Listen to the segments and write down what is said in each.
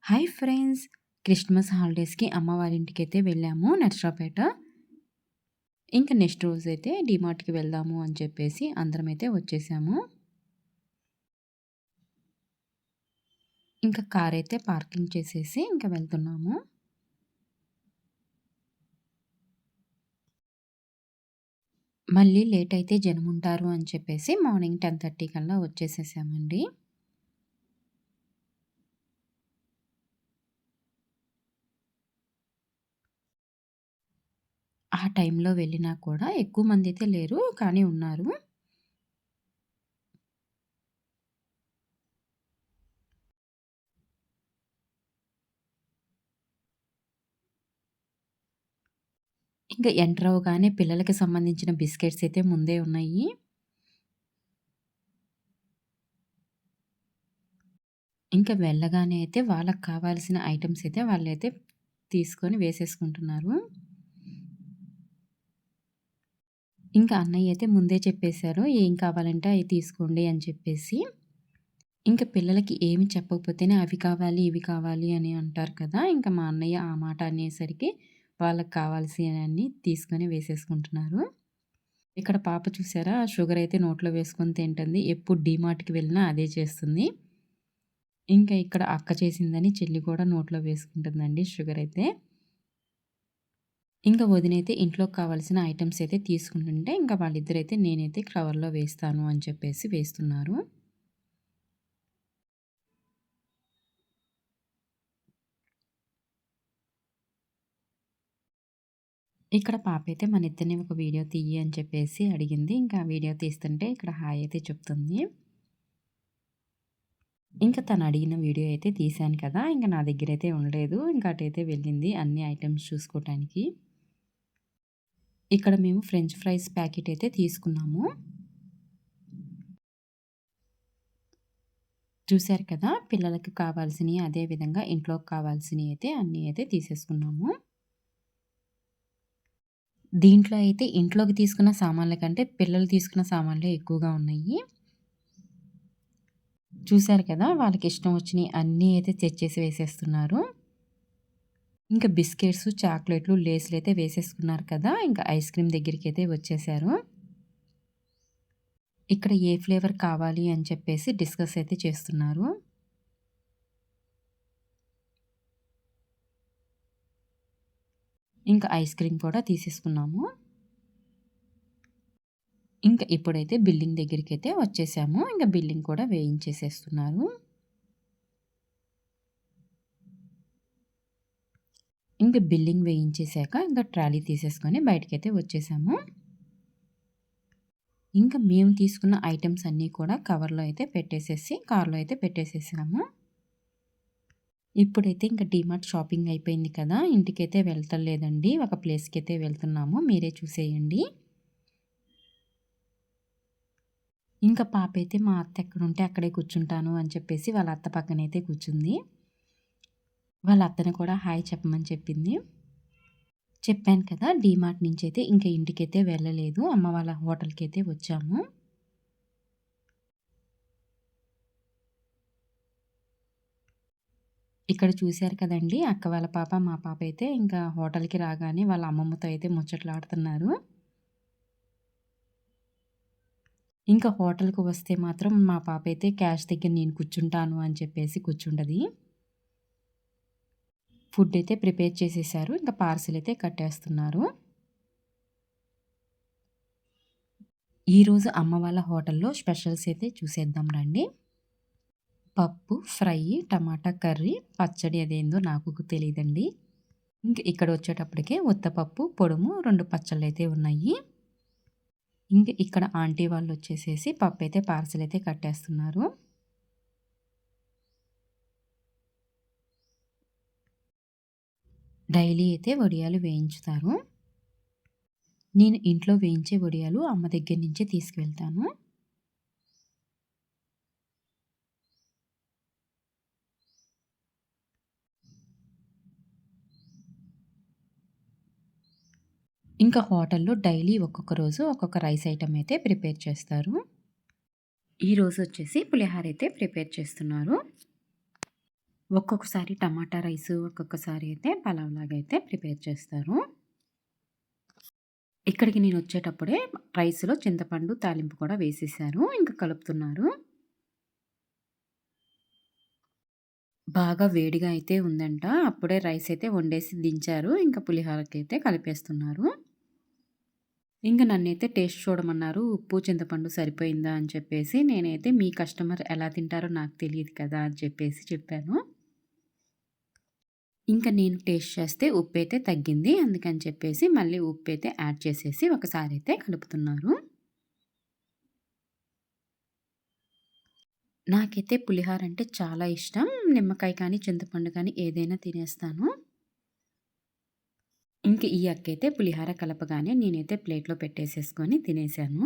Hi friends! Christmas హాలిడేస్‌కి అమ్మ వాళ్ళ ఇంటికైతే వెళ్ళాము నర్సరావుపేట. ఇంక నెక్స్ట్ రోజైతే డీమార్ట్‌కి వెళ్దాము అని చెప్పేసి అందరమైతే వచ్చేసాము. ఇంకా కారైతే పార్కింగ్ చేసేసి ఇంక వెళ్తున్నాము. మళ్ళీ లేట్ అయితే జనముంటారు అని చెప్పేసి మార్నింగ్ 10:30 కల్లా వచ్చేసేసామండి. ఆ టైంలో వెళ్ళినా కూడా ఎక్కువ మందైతే లేరు, కానీ ఉన్నారు. ఇంక ఎంటర్ అవ్వగానే పిల్లలకి సంబంధించిన బిస్కెట్స్ అయితే ముందే ఉన్నాయి. ఇంకా వెళ్ళగానే అయితే వాళ్ళకి కావాల్సిన ఐటెమ్స్ అయితే వాళ్ళైతే తీసుకొని వేసేసుకుంటున్నారు. ఇంకా అన్నయ్య అయితే ముందే చెప్పేశారు, ఏం కావాలంటే అయి తీసుకోండి అని చెప్పేసి. ఇంక పిల్లలకి ఏమి చెప్పకపోతేనే అవి కావాలి, ఇవి కావాలి అని అంటారు కదా! ఇంక మా అన్నయ్య ఆ మాట అనేసరికి వాళ్ళకి కావాల్సినయన్నీ తీసుకొని వేసేసుకుంటున్నారు. ఇక్కడ పాప చూసారా, షుగర్ అయితే నోట్లో వేసుకొని తింటుంది. ఎప్పుడు డీమార్ట్‌కి వెళ్ళినా అదే చేస్తుంది. ఇంకా ఇక్కడ అక్క చేసిందని చెల్లి కూడా నోట్లో వేసుకుంటుందండి షుగర్ అయితే. ఇంకా వదినైతే ఇంట్లోకి కావాల్సిన ఐటెమ్స్ అయితే తీసుకుంటుంటే, ఇంకా వాళ్ళిద్దరైతే నేనైతే కవర్‌లో వేస్తాను అని చెప్పేసి వేస్తున్నారు. ఇక్కడ పాపైతే మనిద్దరిని ఒక వీడియో తీయి అని చెప్పేసి అడిగింది. ఇంకా వీడియో తీస్తుంటే ఇక్కడ హాయ్ అయితే చెప్తుంది. ఇంకా తను అడిగిన వీడియో అయితే తీశాను కదా! ఇంక నా దగ్గరైతే ఉండలేదు. ఇంక అటైతే వెళ్ళింది అన్ని ఐటెమ్స్ చూసుకోటానికి. ఇక్కడ మేము ఫ్రెంచ్ ఫ్రైస్ ప్యాకెట్ అయితే తీసుకున్నాము. చూసారు కదా! పిల్లలకి కావాల్సినయి, అదే విధంగా ఇంట్లోకి కావాల్సినయి అయితే అన్నీ అయితే తీసేసుకున్నాము. దీంట్లో అయితే ఇంట్లోకి తీసుకున్న సామాన్ల కంటే పిల్లలు తీసుకున్న సామాన్లే ఎక్కువగా ఉన్నాయి. చూసారు కదా! వాళ్ళకిష్టం వచ్చినయి అన్నీ అయితే తెచ్చేసి వేసేస్తున్నారు. ఇంకా బిస్కెట్స్, చాక్లెట్లు, లేస్‌లయితే వేసేసుకున్నారు కదా! ఇంకా ఐస్ క్రీమ్ దగ్గరికైతే వచ్చేసారు. ఇక్కడ ఏ ఫ్లేవర్ కావాలి అని చెప్పేసి డిస్కస్ అయితే చేస్తున్నారు. ఇంకా ఐస్ క్రీమ్ కూడా తీసేసుకున్నాము. ఇంక ఇప్పుడైతే బిల్లింగ్ దగ్గరికైతే వచ్చేసాము. ఇంక బిల్లింగ్ కూడా వేయించేసేస్తున్నారు. ఇంక బిల్లింగ్ వేయించేసాక ఇంక ట్రాలీ తీసేసుకొని బయటికైతే వచ్చేసాము. ఇంకా మేము తీసుకున్న ఐటెమ్స్ అన్నీ కూడా కవర్‌లో అయితే పెట్టేసేసి కార్‌లో అయితే పెట్టేసేసాము. ఇప్పుడైతే ఇంక డీమార్ట్ షాపింగ్ అయిపోయింది కదా! ఇంటికైతే వెళ్తలేదండి. ఒక ప్లేస్‌కైతే వెళ్తున్నాము. మీరే చూసేయండి. ఇంకా పాపైతే మా అత్త ఎక్కడుంటే అక్కడే కూర్చుంటాను అని చెప్పేసి వాళ్ళ అత్త పక్కనైతే కూర్చుంది. వాళ్ళ అత్తని కూడా హాయ్ చెప్పమని చెప్పింది. చెప్పాను కదా! డీమార్ట్ నుంచైతే ఇంక ఇంటికైతే వెళ్ళలేదు. అమ్మ వాళ్ళ హోటల్‌కైతే వచ్చాము. ఇక్కడ చూసారు కదండీ! అక్క వాళ్ళ పాప, మా పాప అయితే ఇంకా హోటల్‌కి రాగానే వాళ్ళ అమ్మమ్మతో అయితే ముచ్చట్లాడుతున్నారు. ఇంకా హోటల్‌కి వస్తే మాత్రం మా పాపైతే క్యాష్ దగ్గర నేను కూర్చుంటాను అని చెప్పేసి కూర్చుంటది. ఫుడ్ అయితే ప్రిపేర్ చేసేసారు. ఇంకా పార్సెల్ అయితే కట్టేస్తున్నారు. ఈరోజు అమ్మ వాళ్ళ హోటల్‌లో స్పెషల్స్ అయితే చూసేద్దాం రండి. పప్పు, ఫ్రై, టమాటా కర్రీ, పచ్చడి అదేందో నాకు తెలీదండి. ఇంక ఇక్కడొచ్చేటప్పటికే ఉత్తపప్పు, పొడుము, 2 పచ్చళ్ళైతే ఉన్నాయి. ఇంక ఇక్కడ ఆంటీ వాళ్ళొచ్చేసేసి పప్పైతే పార్సెల్ అయితే కట్టేస్తున్నారు. డైలీ అయితే వడియాలు వేయించుతారు. నేను ఇంట్లో వేయించే వడియాలు అమ్మ దగ్గర నుంచే తీసుకువెళ్తాను. ఇంకా హోటల్‌లో డైలీ ఒక్కొక్క రోజు ఒక్కొక్క రైస్ ఐటెమ్ అయితే ప్రిపేర్ చేస్తారు. ఈరోజు వచ్చేసి పులిహోర అయితే ప్రిపేర్ చేస్తున్నారు. ఒక్కొక్కసారి టమాటా రైసు, ఒక్కొక్కసారి అయితే పలావ్‌లాగా అయితే ప్రిపేర్ చేస్తారు. ఇక్కడికి నేనొచ్చేటప్పుడే రైస్‌లో చింతపండు తాలింపు కూడా వేసేశారు. ఇంక కలుపుతున్నారు. బాగా వేడిగా అయితే ఉందంట. అప్పుడే రైస్ అయితే వండేసి దించారు. ఇంక పులిహోరకైతే కలిపేస్తున్నారు. ఇంక నన్నైతే టేస్ట్ చూడమన్నారు. ఉప్పు, చింతపండు సరిపోయిందా అని చెప్పేసి. నేనైతే మీ కస్టమర్ ఎలా తింటారో నాకు తెలీదు కదా అని చెప్పేసి చెప్పాను. ఇంక నేను టేస్ట్ చేస్తే ఉప్పైతే తగ్గింది. అందుకని చెప్పేసి మళ్ళీ ఉప్పైతే యాడ్ చేసేసి ఒకసారైతే కలుపుతున్నారు. నాకైతే పులిహోర అంటే చాలా ఇష్టం. నిమ్మకాయ కానీ, చింతపండు కానీ ఏదైనా తినేస్తాను. ఇంక ఈ అక్కయితే పులిహోర కలపగానే నేనైతే ప్లేట్‌లో పెట్టేసేసుకొని తినేసాను.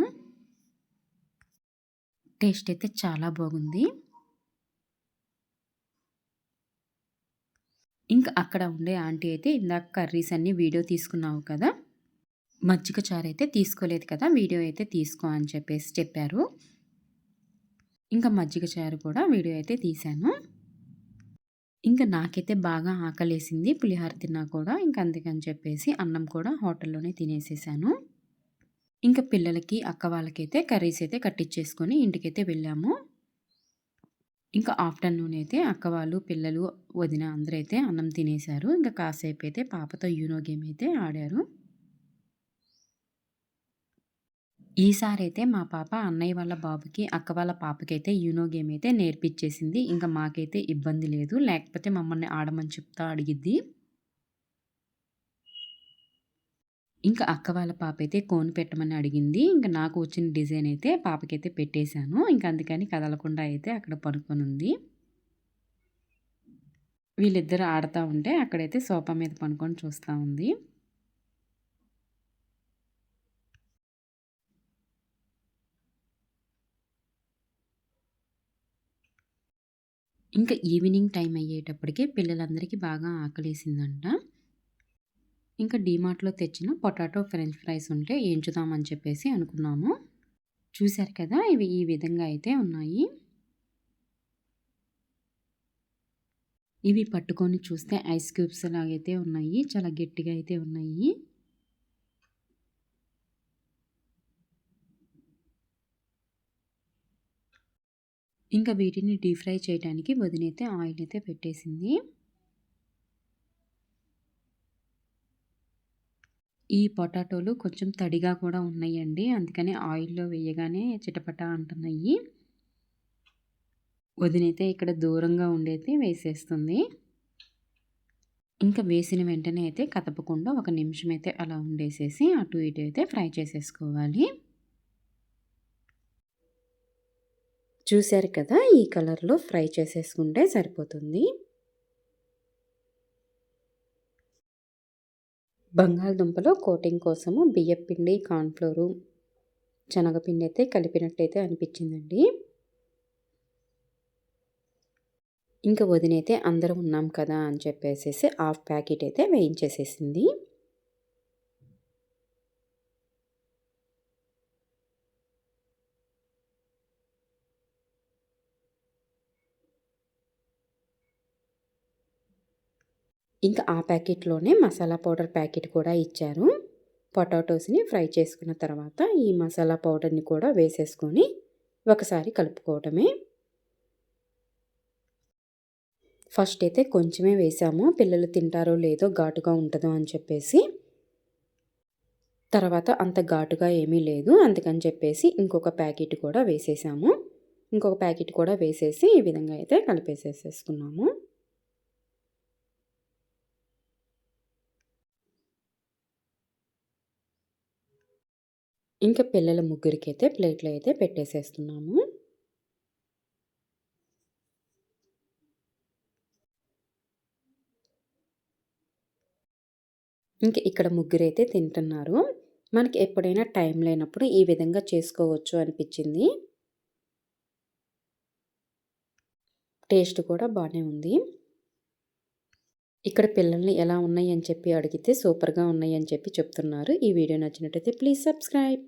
టేస్ట్ అయితే చాలా బాగుంది. ఇంక అక్కడ ఉండే ఆంటీ అయితే ఇందాక కర్రీస్ అన్నీ వీడియో తీసుకున్నావు కదా! మజ్జిగ చారైతే తీసుకోలేదు కదా! వీడియో అయితే తీసుకో అని చెప్పేసి చెప్పారు. ఇంక మజ్జిగ చారు కూడా వీడియో అయితే తీశాను. ఇంక నాకైతే బాగా ఆకలేసింది పులిహోర తిన్నా కూడా. ఇంక అందుకని చెప్పేసి అన్నం కూడా హోటల్‌లోనే తినేసేసాను. ఇంక పిల్లలకి, అక్క వాళ్ళకైతే కర్రీస్ అయితే కట్టిచ్చేసుకొని ఇంటికైతే వెళ్ళాము. ఇంకా ఆఫ్టర్‌నూన్ అయితే అక్క వాళ్ళు, పిల్లలు, వదిన అందరైతే అన్నం తినేశారు. ఇంక కాసేపైతే పాపతో యూనో గేమ్ అయితే ఆడారు. ఈసారైతే మా పాప అన్నయ్య వాళ్ళ బాబుకి, అక్క వాళ్ళ పాపకైతే యూనో గేమ్ అయితే నేర్పిచ్చేసింది. ఇంక మాకైతే ఇబ్బంది లేదు. లేకపోతే మమ్మల్ని ఆడమని చెప్తా అడిగిద్ది. ఇంకా అక్క వాళ్ళ పాపైతే కోన్ పెట్టమని అడిగింది. ఇంక నాకు వచ్చిన డిజైన్ అయితే పాపకైతే పెట్టేశాను. ఇంక అందుకని కదలకుండా అయితే అక్కడ పడుకొనుంది. వీళ్ళిద్దరూ ఆడతా ఉంటే అక్కడైతే సోఫా మీద పనుకొని చూస్తా ఉంది. ఇంకా ఈవినింగ్ టైం అయ్యేటప్పటికి పిల్లలందరికీ బాగా ఆకలేసిందంట. ఇంకా డీమార్ట్‌లో తెచ్చిన పొటాటో ఫ్రెంచ్ ఫ్రైస్ ఉంటే ఏంచుదామని చెప్పేసి అనుకున్నాము. చూసారు కదా! ఇవి ఈ విధంగా అయితే ఉన్నాయి. ఇవి పట్టుకొని చూస్తే ఐస్ క్యూబ్స్ లాగైతే ఉన్నాయి. చాలా గట్టిగా అయితే ఉన్నాయి. ఇంకా వీటిని డీప్ ఫ్రై చేయడానికి వదినైతే ఆయిల్ అయితే పెట్టేసింది. ఈ పొటాటోలు కొంచెం తడిగా కూడా ఉన్నాయండి. అందుకని ఆయిల్‌లో వేయగానే చిటపటా అంటున్నాయి. వదినైతే ఇక్కడ దూరంగా ఉండైతే వేసేస్తుంది. ఇంకా వేసిన వెంటనే అయితే కదపకుండా ఒక నిమిషం అయితే అలా ఉండేసేసి అటు ఇటు అయితే ఫ్రై చేసేసుకోవాలి. చూసారు కదా! ఈ కలర్‌లో ఫ్రై చేసేసుకుంటే సరిపోతుంది. బంగాళదుంపలో కోటింగ్ కోసము బియ్యపిండి, కార్న్‌ఫ్లోరు, శనగపిండి అయితే కలిపినట్టయితే అనిపించిందండి. ఇంక వదినైతే అందరం ఉన్నాం కదా అని చెప్పేసేసి హాఫ్ ప్యాకెట్ అయితే వేయించేసేసింది. ఇంకా ఆ ప్యాకెట్‌లోనే మసాలా పౌడర్ ప్యాకెట్ కూడా ఇచ్చారు. పొటాటోస్‌ని ఫ్రై చేసుకున్న తర్వాత ఈ మసాలా పౌడర్‌ని కూడా వేసేసుకొని ఒకసారి కలుపుకోవటమే. ఫస్ట్ అయితే కొంచెమే వేసాము. పిల్లలు తింటారో లేదో ఘాటుగా ఉంటదో అని చెప్పేసి. తర్వాత అంత ఘాటుగా ఏమీ లేదు. అందుకని చెప్పేసి ఇంకొక ప్యాకెట్ కూడా వేసేసాము. ఇంకొక ప్యాకెట్ కూడా వేసేసి ఈ విధంగా అయితే కలిపేసేసేసుకున్నాము. ఇంకా పిల్లల ముగ్గురికైతే ప్లేట్‌లో అయితే పెట్టేసేస్తున్నాము. ఇంక ఇక్కడ ముగ్గురైతే తింటున్నారు. మనకి ఎప్పుడైనా టైం లేనప్పుడు ఈ విధంగా చేసుకోవచ్చు అనిపిచ్చింది. టేస్ట్ కూడా బానే ఉంది. ఇక్కడ పిల్లల్ని ఎలా ఉన్నాయి అని చెప్పి అడిగితే సూపర్‌గా ఉన్నాయి అని చెప్పి చెప్తున్నారు. ఈ వీడియో నచ్చినట్టయితే ప్లీజ్ సబ్స్క్రైబ్.